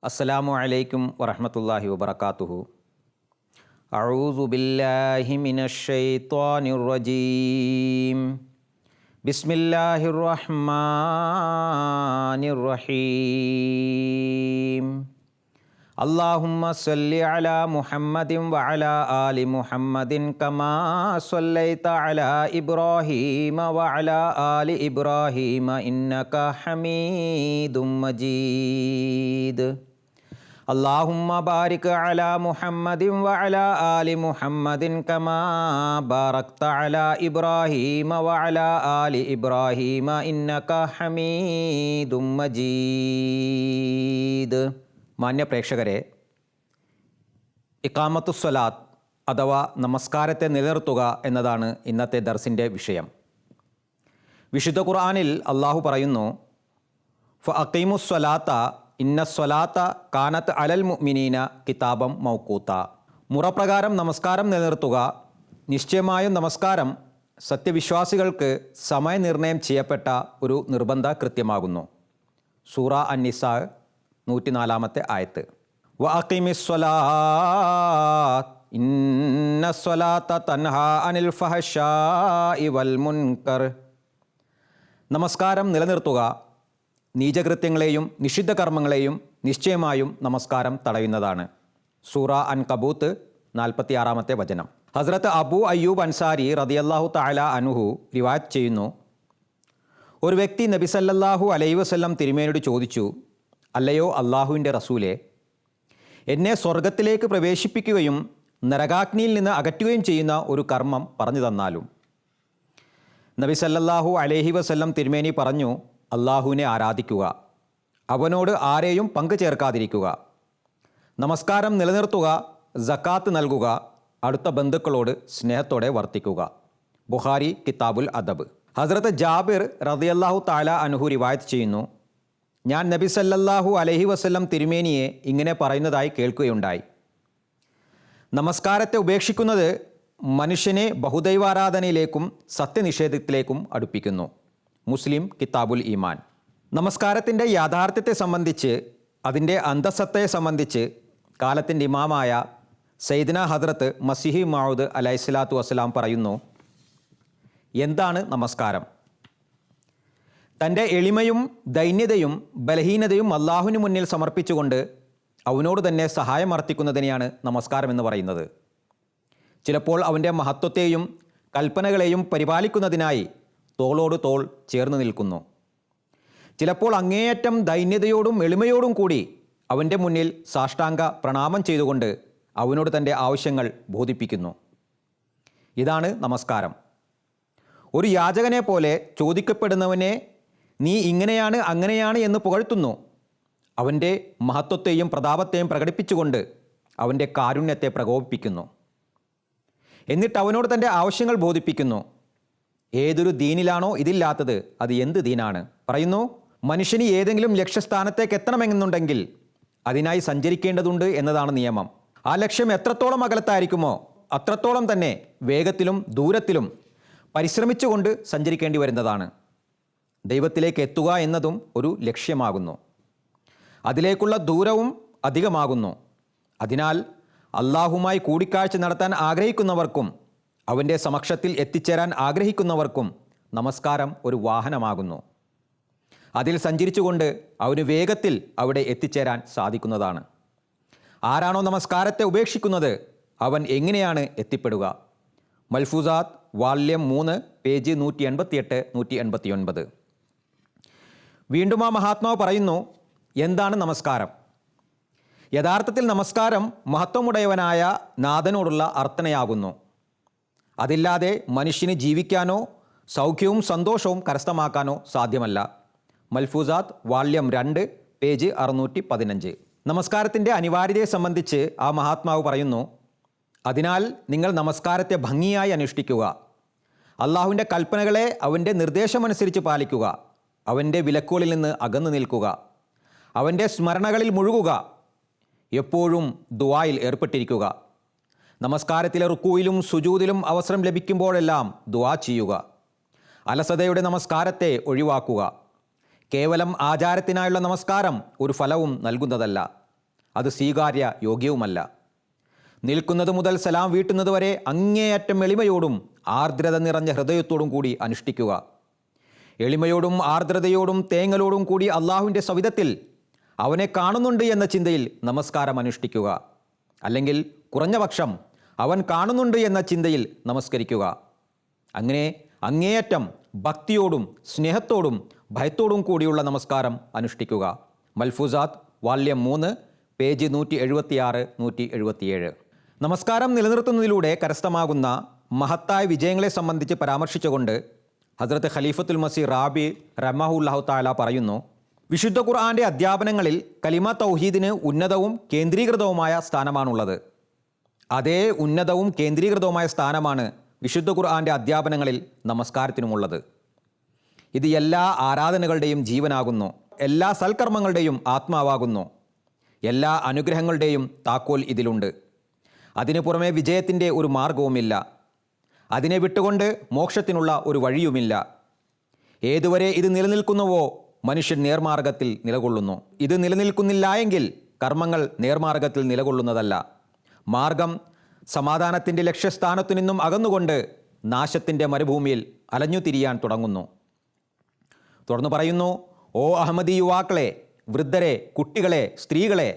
അസ്സലാമു അലൈക്കും വറഹ്മത്തുള്ളാഹി വബറകാതുഹു. അഊസു ബില്ലാഹി മിനശ് ശൈത്വാനിർ റജീം. ബിസ്മില്ലാഹിർ റഹ്മാനിർ റഹീം. അല്ലാഹുമ്മ സ്വല്ലി അലാ മുഹമ്മദിൻ വഅലാ ആലി മുഹമ്മദിൻ കമാ സ്വല്ലൈത അലാ ഇബ്രാഹീമ വഅലാ ആലി ഇബ്രാഹീമ ഇന്നക ഹമീദും മജീദ്. അല്ലാഹുമ്മ ബാരിക് അലാ മുഹമ്മദിൻ വഅലാ ആലി മുഹമ്മദിൻ കമാ ബാറക്ത അലാ ഇബ്രാഹീമ വഅലാ ആലി ഇബ്രാഹീമ ഇന്നക ഹമീദും മജീദ്. മാന്യ പ്രേക്ഷകരെ, ഇഖാമത്തുസ്സലാത്ത് അഥവാ നമസ്കാരത്തെ നിലനിർത്തുക എന്നതാണ് ഇന്നത്തെ ദർസിൻ്റെ വിഷയം. വിശുദ്ധ ഖുർആനിൽ അള്ളാഹു പറയുന്നു, ഫഅഖീമുസ്സലാത്ത ഇന്നസ്സലാത്ത കാനത്ത് അലൽ മുഅ്മിനീന കിതാബം മൗഖൂത്ത. മുറപ്രകാരം നമസ്കാരം നിലനിർത്തുക, നിശ്ചയമായും നമസ്കാരം സത്യവിശ്വാസികൾക്ക് സമയനിർണയം ചെയ്യപ്പെട്ട ഒരു നിർബന്ധ കൃത്യമാകുന്നു. സൂറ അൻ-നിസാ 104 ആയത്ത്. വഅഖീമിസ്സലാത്ത് ഇന്നസ്സലാത്ത തൻഹാ അനിൽ ഫഹശാഇ വൽ മുൻകർ. നമസ്കാരം നിലനിർത്തുക, നീചകൃത്യങ്ങളെയും നിഷിദ്ധ കർമ്മങ്ങളെയും നിശ്ചയമായും നമസ്കാരം തടയുന്നതാണ്. സൂറ അൻകബൂത്ത് 46 വചനം. ഹസ്രത്ത് അബൂ അയ്യൂബ് അൻസാരി റളിയല്ലാഹു തആല അൻഹു റിവായത്ത് ചെയ്യുന്നു, ഒരു വ്യക്തി നബി സല്ലല്ലാഹു അലൈഹി വസല്ലം തിരുമേനിയോട് ചോദിച്ചു, അല്ലയോ അള്ളാഹുവിൻ്റെ റസൂലെ, എന്നെ സ്വർഗത്തിലേക്ക് പ്രവേശിപ്പിക്കുകയും നരകാഗ്നിയിൽ നിന്ന് അകറ്റുകയും ചെയ്യുന്ന ഒരു കർമ്മം പറഞ്ഞു തന്നാലും. നബി സല്ലല്ലാഹു അലൈഹി വസല്ലം തിരുമേനി പറഞ്ഞു, അള്ളാഹുവിനെ ആരാധിക്കുക, അവനോട് ആരെയും പങ്കു ചേർക്കാതിരിക്കുക, നമസ്കാരം നിലനിർത്തുക, സക്കാത്ത് നൽകുക, അടുത്ത ബന്ധുക്കളോട് സ്നേഹത്തോടെ വർത്തിക്കുക. ബുഖാരി കിതാബുൽ അദബ്. ഹസ്രത്ത് ജാബിർ റളിയല്ലാഹു തആല അൻഹു റിവായത്ത് ചെയ്യുന്നു, ഞാൻ നബി സല്ലല്ലാഹു അലൈഹി വസല്ലം തിരുമേനിയെ ഇങ്ങനെ പറയുന്നതായി കേൾക്കുകയുണ്ടായി, നമസ്കാരത്തെ ഉപേക്ഷിക്കുന്നത് മനുഷ്യനെ ബഹുദൈവാരാധനയിലേക്കും സത്യനിഷേധത്തിലേക്കും അടുപ്പിക്കുന്നു. മുസ്ലിം കിതാബുൽ ഈമാൻ. നമസ്കാരത്തിൻ്റെ യാഥാർത്ഥ്യത്തെ സംബന്ധിച്ച്, അതിൻ്റെ അന്തസ്സത്തെ സംബന്ധിച്ച് കാലത്തിൻ്റെ ഇമാമായ സയ്യിദ്ന ഹദ്റത്ത് മസീഹി മൗഊദ് അലൈഹിസ്സലാത്തു വസ്സലാം പറയുന്നു, എന്താണ് നമസ്കാരം? തൻ്റെ എളിമയും ദൈന്യതയും ബലഹീനതയും അള്ളാഹുവിന് മുന്നിൽ സമർപ്പിച്ചുകൊണ്ട് അവനോട് തന്നെ സഹായം അർത്ഥിക്കുന്നതിനെയാണ് നമസ്കാരം എന്ന് പറയുന്നത്. ചിലപ്പോൾ അവൻ്റെ മഹത്വത്തെയും കൽപ്പനകളെയും പരിപാലിക്കുന്നതിനായി തോളോട് തോൾ ചേർന്ന് നിൽക്കുന്നു. ചിലപ്പോൾ അങ്ങേയറ്റം ദൈന്യതയോടും എളിമയോടും കൂടി അവൻ്റെ മുന്നിൽ സാഷ്ടാംഗ പ്രണാമം ചെയ്തുകൊണ്ട് അവനോട് തൻ്റെ ആവശ്യങ്ങൾ ബോധിപ്പിക്കുന്നു. ഇതാണ് നമസ്കാരം. ഒരു യാചകനെ പോലെ ചോദിക്കപ്പെടുന്നവനെ നീ ഇങ്ങനെയാണ് അങ്ങനെയാണ് എന്ന് പുകഴ്ത്തുന്നു. അവൻ്റെ മഹത്വത്തെയും പ്രതാപത്തെയും പ്രകടിപ്പിച്ചുകൊണ്ട് അവൻ്റെ കാരുണ്യത്തെ പ്രകോപിപ്പിക്കുന്നു. എന്നിട്ട് അവനോട് തൻ്റെ ആവശ്യങ്ങൾ ബോധിപ്പിക്കുന്നു. ഏതൊരു ദീനിലാണോ ഇതില്ലാത്തത്, അത് എന്ത് ദീനാണ്? പറയുന്നു, മനുഷ്യന് ഏതെങ്കിലും ലക്ഷ്യസ്ഥാനത്തേക്ക് എത്തണമെന്നുണ്ടെങ്കിൽ അതിനായി സഞ്ചരിക്കേണ്ടതുണ്ട് എന്നതാണ് നിയമം. ആ ലക്ഷ്യം എത്രത്തോളം അകലത്തായിരിക്കുമോ അത്രത്തോളം തന്നെ വേഗത്തിലും ദൂരത്തിലും പരിശ്രമിച്ചുകൊണ്ട് സഞ്ചരിക്കേണ്ടി വരുന്നതാണ്. ദൈവത്തിലേക്ക് എത്തുക എന്നതും ഒരു ലക്ഷ്യമാകുന്നു. അതിലേക്കുള്ള ദൂരവും അധികമാകുന്നു. അതിനാൽ അള്ളാഹുമായി കൂടിക്കാഴ്ച നടത്താൻ ആഗ്രഹിക്കുന്നവർക്കും അവൻ്റെ സമക്ഷത്തിൽ എത്തിച്ചേരാൻ ആഗ്രഹിക്കുന്നവർക്കും നമസ്കാരം ഒരു വാഹനമാകുന്നു. അതിൽ സഞ്ചരിച്ചുകൊണ്ട് അവന് വേഗത്തിൽ അവിടെ എത്തിച്ചേരാൻ സാധിക്കുന്നതാണ്. ആരാണോ നമസ്കാരത്തെ ഉപേക്ഷിക്കുന്നത് അവൻ എങ്ങനെയാണ് എത്തിപ്പെടുക? മൽഫൂസാത്ത് വാള്യം 3 പേജ് 188, 189. വീണ്ടും ആ മഹാത്മാവ് പറയുന്നു, എന്താണ് നമസ്കാരം? യഥാർത്ഥത്തിൽ നമസ്കാരം മഹത്വമുടയവനായ നാഥനോടുള്ള അർത്ഥനയാകുന്നു. അതില്ലാതെ മനുഷ്യന് ജീവിക്കാനോ സൗഖ്യവും സന്തോഷവും കരസ്ഥമാക്കാനോ സാധ്യമല്ല. മൽഫൂസാത്ത് വാള്യം 2 പേജ് 615. നമസ്കാരത്തിൻ്റെ അനിവാര്യതയെ സംബന്ധിച്ച് ആ മഹാത്മാവ് പറയുന്നു, അതിനാൽ നിങ്ങൾ നമസ്കാരത്തെ ഭംഗിയായി അനുഷ്ഠിക്കുക, അള്ളാഹുവിൻ്റെ കൽപ്പനകളെ അവൻ്റെ നിർദ്ദേശമനുസരിച്ച് പാലിക്കുക, അവൻ്റെ വിലക്കുകളിൽ നിന്ന് അകന്നു നിൽക്കുക, അവൻ്റെ സ്മരണകളിൽ മുഴുകുക, എപ്പോഴും ദുആയിൽ ഏർപ്പെട്ടിരിക്കുക. നമസ്കാരത്തിലെ റുക്കൂയിലും സുജൂദിലും അവസരം ലഭിക്കുമ്പോഴെല്ലാം ദുആ ചെയ്യുക. അലസതയുടെ നമസ്കാരത്തെ ഒഴിവാക്കുക. കേവലം ആചാരത്തിനായുള്ള നമസ്കാരം ഒരു ഫലവും നൽകുന്നതല്ല. അത് സ്വീകാര്യ യോഗ്യവുമല്ല. നിൽക്കുന്നത് മുതൽ സലാം വീട്ടുന്നത് വരെ അങ്ങേയറ്റം എളിമയോടും ആർദ്രത നിറഞ്ഞ ഹൃദയത്തോടും കൂടി അനുഷ്ഠിക്കുക. എളിമയോടും ആർദ്രതയോടും തേങ്ങലോടും കൂടി അള്ളാഹുവിൻ്റെ സവിധത്തിൽ അവനെ കാണുന്നുണ്ട് എന്ന ചിന്തയിൽ നമസ്കാരം അനുഷ്ഠിക്കുക. അല്ലെങ്കിൽ കുറഞ്ഞ പക്ഷം അവൻ കാണുന്നുണ്ട് എന്ന ചിന്തയിൽ നമസ്കരിക്കുക. അങ്ങനെ അങ്ങേയറ്റം ഭക്തിയോടും സ്നേഹത്തോടും ഭയത്തോടും കൂടിയുള്ള നമസ്കാരം അനുഷ്ഠിക്കുക. മൽഫൂസാത്ത് വാല്യം 3 പേജ് 176-177. നമസ്കാരം നിലനിർത്തുന്നതിലൂടെ കരസ്ഥമാകുന്ന മഹത്തായ വിജയങ്ങളെ സംബന്ധിച്ച് പരാമർശിച്ചുകൊണ്ട് ഹസ്രത്ത് ഖലീഫത്തുൽ മസീഹ് റാബി റഹ്മഹുല്ലാഹു തആല പറയുന്നു, വിശുദ്ധ ഖുർആന്റെ അധ്യാപനങ്ങളിൽ കലിമ തൗഹീദിന് ഉന്നതവും കേന്ദ്രീകൃതവുമായ സ്ഥാനമാണുള്ളത്. അതേ ഉന്നതവും കേന്ദ്രീകൃതവുമായ സ്ഥാനമാണ് വിശുദ്ധ ഖുർആന്റെ അധ്യാപനങ്ങളിൽ നമസ്കാരത്തിനുമുള്ളത്. ഇത് എല്ലാ ആരാധനകളുടെയും ജീവനാകുന്നു, എല്ലാ സൽക്കർമ്മങ്ങളുടെയും ആത്മാവാകുന്നു, എല്ലാ അനുഗ്രഹങ്ങളുടെയും താക്കോൽ ഇതിലുണ്ട്. അതിനു പുറമെ വിജയത്തിൻ്റെ ഒരു മാർഗവുമില്ല. അതിനെ വിട്ടുകൊണ്ട് മോക്ഷത്തിനുള്ള ഒരു വഴിയുമില്ല. ഏതുവരെ ഇത് നിലനിൽക്കുന്നുവോ മനുഷ്യൻ നേർമാർഗത്തിൽ നിലകൊള്ളുന്നു. ഇത് നിലനിൽക്കുന്നില്ല എങ്കിൽ കർമ്മങ്ങൾ നേർമാർഗത്തിൽ നിലകൊള്ളുന്നതല്ല. മാർഗം സമാധാനത്തിൻ്റെ ലക്ഷ്യസ്ഥാനത്തു നിന്നും അകന്നുകൊണ്ട് നാശത്തിൻ്റെ മരുഭൂമിയിൽ അലഞ്ഞു തിരിയാൻ തുടങ്ങുന്നു. തുടർന്ന് പറയുന്നു, ഓ അഹമ്മദി യുവാക്കളെ, വൃദ്ധരെ, കുട്ടികളെ, സ്ത്രീകളെ,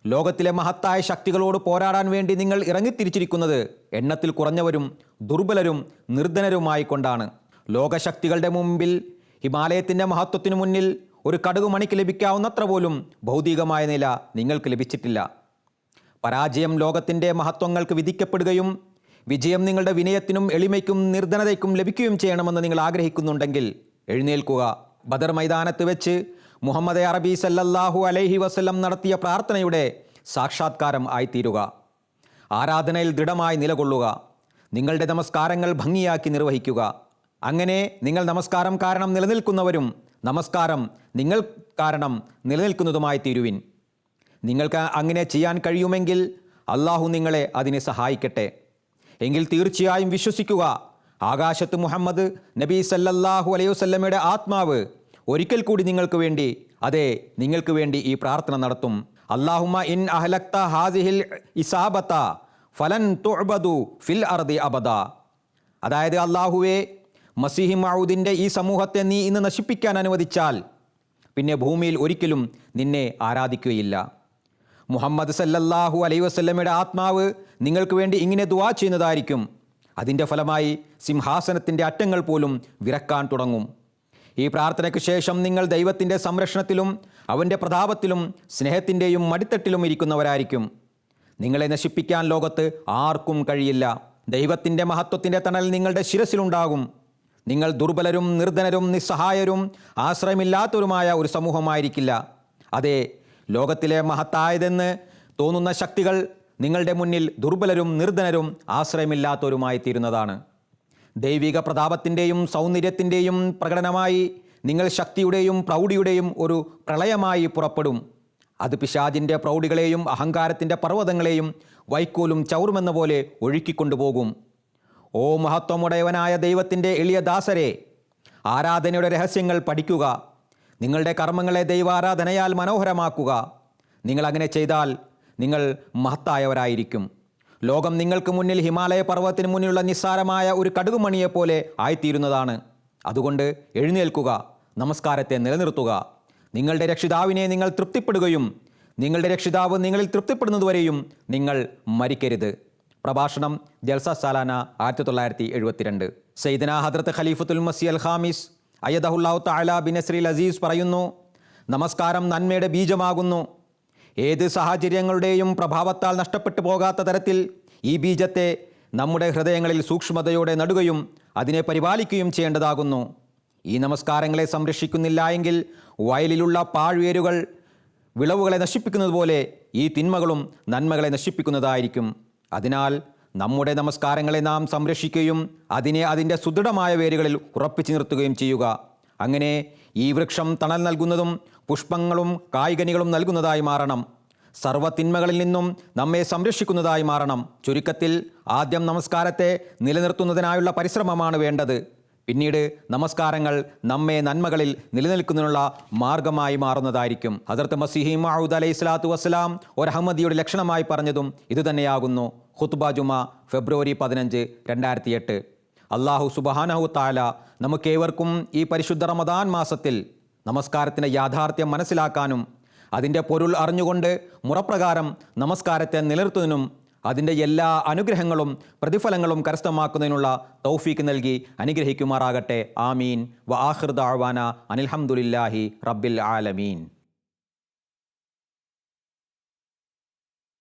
ലോകത്തിലെ മഹത്തായ ശക്തികളോട് പോരാടാൻ വേണ്ടി നിങ്ങൾ ഇറങ്ങിത്തിരിച്ചിരിക്കുന്നത് എണ്ണത്തിൽ കുറഞ്ഞവരും ദുർബലരും നിർധനരുമായി കൊണ്ടാണ്. ലോകശക്തികളുടെ മുമ്പിൽ ഹിമാലയത്തിൻ്റെ മഹത്വത്തിനു മുന്നിൽ ഒരു കടുകുമണിക്ക് ലഭിക്കാവുന്നത്ര പോലും ഭൗതികമായ നില നിങ്ങൾക്ക് ലഭിച്ചിട്ടില്ല. പരാജയം ലോകത്തിൻ്റെ മഹത്വങ്ങൾക്ക് വിധിക്കപ്പെടുകയും വിജയം നിങ്ങളുടെ വിനയത്തിനും എളിമയ്ക്കും നിർധനതയ്ക്കും ലഭിക്കുകയും ചെയ്യണമെന്ന് നിങ്ങൾ ആഗ്രഹിക്കുന്നുണ്ടെങ്കിൽ എഴുന്നേൽക്കുക. ബദർ മൈതാനത്ത് വെച്ച് മുഹമ്മദ് അറബി സല്ലല്ലാഹു അലൈഹി വസല്ലം നടത്തിയ പ്രാർത്ഥനയുടെ സാക്ഷാത്കാരം ആയിത്തീരുക. ആരാധനയിൽ ദൃഢമായി നിലകൊള്ളുക. നിങ്ങളുടെ നമസ്കാരങ്ങൾ ഭംഗിയാക്കി നിർവഹിക്കുക. അങ്ങനെ നിങ്ങൾ നമസ്കാരം കാരണം നിലനിൽക്കുന്നവരും നമസ്കാരം നിങ്ങൾ കാരണം നിലനിൽക്കുന്നതുമായി തീരുവിൻ. നിങ്ങൾക്ക് അങ്ങനെ ചെയ്യാൻ കഴിയുമെങ്കിൽ അള്ളാഹു നിങ്ങളെ അതിനെ സഹായിക്കട്ടെ. എങ്കിൽ തീർച്ചയായും വിശ്വസിക്കുക, ആകാശത്ത് മുഹമ്മദ് നബി സല്ലല്ലാഹു അലൈഹി വസല്ലമയുടെ ആത്മാവ് ഒരിക്കൽ കൂടി നിങ്ങൾക്ക് വേണ്ടി, അതെ നിങ്ങൾക്ക് വേണ്ടി ഈ പ്രാർത്ഥന നടത്തും. അല്ലാഹുമ്മ ഇൻ അഹ്ലക്ത ഹാസിഹിൽ ഇസാബത ഫലൻ തുഅബദു ഫിൽ അർദി അബദ. അതായത്, അല്ലാഹുവേ, മസീഹ് മഊദിൻ്റെ ഈ സമൂഹത്തെ നീ ഇന്ന് നശിപ്പിക്കാൻ അനുവദിച്ചാൽ പിന്നെ ഭൂമിയിൽ ഒരിക്കലും നിന്നെ ആരാധിക്കുകയില്ല. മുഹമ്മദ് സല്ലല്ലാഹു അലൈഹി വസല്ലമയുടെ ആത്മാവ് നിങ്ങൾക്ക് വേണ്ടി ഇങ്ങനെ ദുആ ചെയ്യുന്നതായിരിക്കും. അതിൻ്റെ ഫലമായി സിംഹാസനത്തിൻ്റെ അറ്റങ്ങൾ പോലും വിറക്കാൻ തുടങ്ങും. ഈ പ്രാർത്ഥനയ്ക്ക് ശേഷം നിങ്ങൾ ദൈവത്തിൻ്റെ സംരക്ഷണത്തിലും അവൻ്റെ പ്രതാപത്തിലും സ്നേഹത്തിൻ്റെയും മടിത്തട്ടിലും ഇരിക്കുന്നവരായിരിക്കും. നിങ്ങളെ നശിപ്പിക്കാൻ ലോകത്ത് ആർക്കും കഴിയില്ല. ദൈവത്തിൻ്റെ മഹത്വത്തിൻ്റെ തണൽ നിങ്ങളുടെ ശിരസിലുണ്ടാകും. നിങ്ങൾ ദുർബലരും നിർധനരും നിസ്സഹായരും ആശ്രയമില്ലാത്തവരുമായ ഒരു സമൂഹമായിരിക്കില്ല. അതെ, ലോകത്തിലെ മഹത്തായതെന്ന് തോന്നുന്ന ശക്തികൾ നിങ്ങളുടെ മുന്നിൽ ദുർബലരും നിർധനരും ആശ്രയമില്ലാത്തവരുമായി തീരുന്നതാണ്. ദൈവിക പ്രതാപത്തിൻ്റെയും സൗന്ദര്യത്തിൻ്റെയും പ്രകടനമായി നിങ്ങൾ ശക്തിയുടെയും പ്രൗഢിയുടെയും ഒരു പ്രളയമായി പുറപ്പെടും. അത് പിശാചിൻ്റെ പ്രൗഢികളെയും അഹങ്കാരത്തിൻ്റെ പർവ്വതങ്ങളെയും വൈക്കോലും ചൗറുമെന്ന പോലെ ഒഴുക്കിക്കൊണ്ടുപോകും. ഓ മഹത്വമുടയവനായ ദൈവത്തിൻ്റെ എളിയ ദാസരെ, ആരാധനയുടെ രഹസ്യങ്ങൾ പഠിക്കുക. നിങ്ങളുടെ കർമ്മങ്ങളെ ദൈവാരാധനയാൽ മനോഹരമാക്കുക. നിങ്ങൾ അങ്ങനെ ചെയ്താൽ നിങ്ങൾ മഹത്തായവരായിരിക്കും. ലോകം നിങ്ങൾക്ക് മുന്നിൽ ഹിമാലയ പർവ്വതത്തിന് മുന്നിലുള്ള നിസ്സാരമായ ഒരു കടുകുമണിയെപ്പോലെ ആയിത്തീരുന്നതാണ്. അതുകൊണ്ട് എഴുന്നേൽക്കുക, നമസ്കാരത്തെ നിലനിർത്തുക. നിങ്ങളുടെ രക്ഷിതാവിനെ നിങ്ങൾ തൃപ്തിപ്പെടുകയും നിങ്ങളുടെ രക്ഷിതാവ് നിങ്ങളിൽ തൃപ്തിപ്പെടുന്നതുവരെയും നിങ്ങൾ മരിക്കരുത്. പ്രഭാഷണം ജൽസ സാലാന 1972. സയ്യിദന ഹദ്രത്ത് ഖലീഫത്തുൽ മസീഹ് അൽ ഖാമിസ് അയ്യദഹുല്ലാഹു തആല ബിനസ്രിൽ അസീസ് പറയുന്നു, നമസ്കാരം നന്മയുടെ ബീജമാകുന്നു. ഏത് സാഹചര്യങ്ങളുടെയും പ്രഭാവത്താൽ നഷ്ടപ്പെട്ടു പോകാത്ത തരത്തിൽ ഈ ബീജത്തെ നമ്മുടെ ഹൃദയങ്ങളിൽ സൂക്ഷ്മതയോടെ നടുകയും അതിനെ പരിപാലിക്കുകയും ചെയ്യേണ്ടതാകുന്നു. ഈ നമസ്കാരങ്ങളെ സംരക്ഷിക്കുന്നില്ല എങ്കിൽ വയലിലുള്ള പാഴ്വേരുകൾ വിളവുകളെ നശിപ്പിക്കുന്നത് പോലെ ഈ തിന്മകളും നന്മകളെ നശിപ്പിക്കുന്നതായിരിക്കും. അതിനാൽ നമ്മുടെ നമസ്കാരങ്ങളെ നാം സംരക്ഷിക്കുകയും അതിനെ അതിൻ്റെ സുദൃഢമായ വേരുകളിൽ ഉറപ്പിച്ചു നിർത്തുകയും ചെയ്യുക. അങ്ങനെ ഈ വൃക്ഷം തണൽ നൽകുന്നതും പുഷ്പങ്ങളും കായ്കനികളും നൽകുന്നതായി മാറണം. സർവ്വതിന്മകളിൽ നിന്നും നമ്മെ സംരക്ഷിക്കുന്നതായി മാറണം. ചുരുക്കത്തിൽ, ആദ്യം നമസ്കാരത്തെ നിലനിർത്തുന്നതിനായുള്ള പരിശ്രമമാണ് വേണ്ടത്. പിന്നീട് നമസ്കാരങ്ങൾ നമ്മെ നന്മകളിൽ നിലനിൽക്കുന്നതിനുള്ള മാർഗമായി മാറുന്നതായിരിക്കും. ഹസ്രത്ത് മസീഹി മഊദ് അലൈഹി സ്വലാത്തു വസ്സലാം ഒരു അഹമ്മദിയുടെ ലക്ഷണമായി പറഞ്ഞതും ഇതുതന്നെയാകുന്നു. ഖുത്ബ ജുമ ഫെബ്രുവരി 15, 2008. അല്ലാഹു സുബ്ഹാനഹു തആല നമുക്കേവർക്കും ഈ പരിശുദ്ധ റമദാൻ മാസത്തിൽ നമസ്കാരത്തിൻ്റെ യാഥാർത്ഥ്യം മനസ്സിലാക്കാനും അതിൻ്റെ പൊരുൾ അറിഞ്ഞുകൊണ്ട് മുറപ്രകാരം നമസ്കാരത്തെ നിലനിർത്തുന്നതിനും അതിൻ്റെ എല്ലാ അനുഗ്രഹങ്ങളും പ്രതിഫലങ്ങളും കരസ്ഥമാക്കുന്നതിനുള്ള തൗഫീക്ക് നൽകി അനുഗ്രഹിക്കുമാറാകട്ടെ. ആമീൻ. വ ആഖിർ ദഅ്വാന അനിൽ ഹംദുലില്ലാഹി റബ്ബിൽ ആലമീൻ.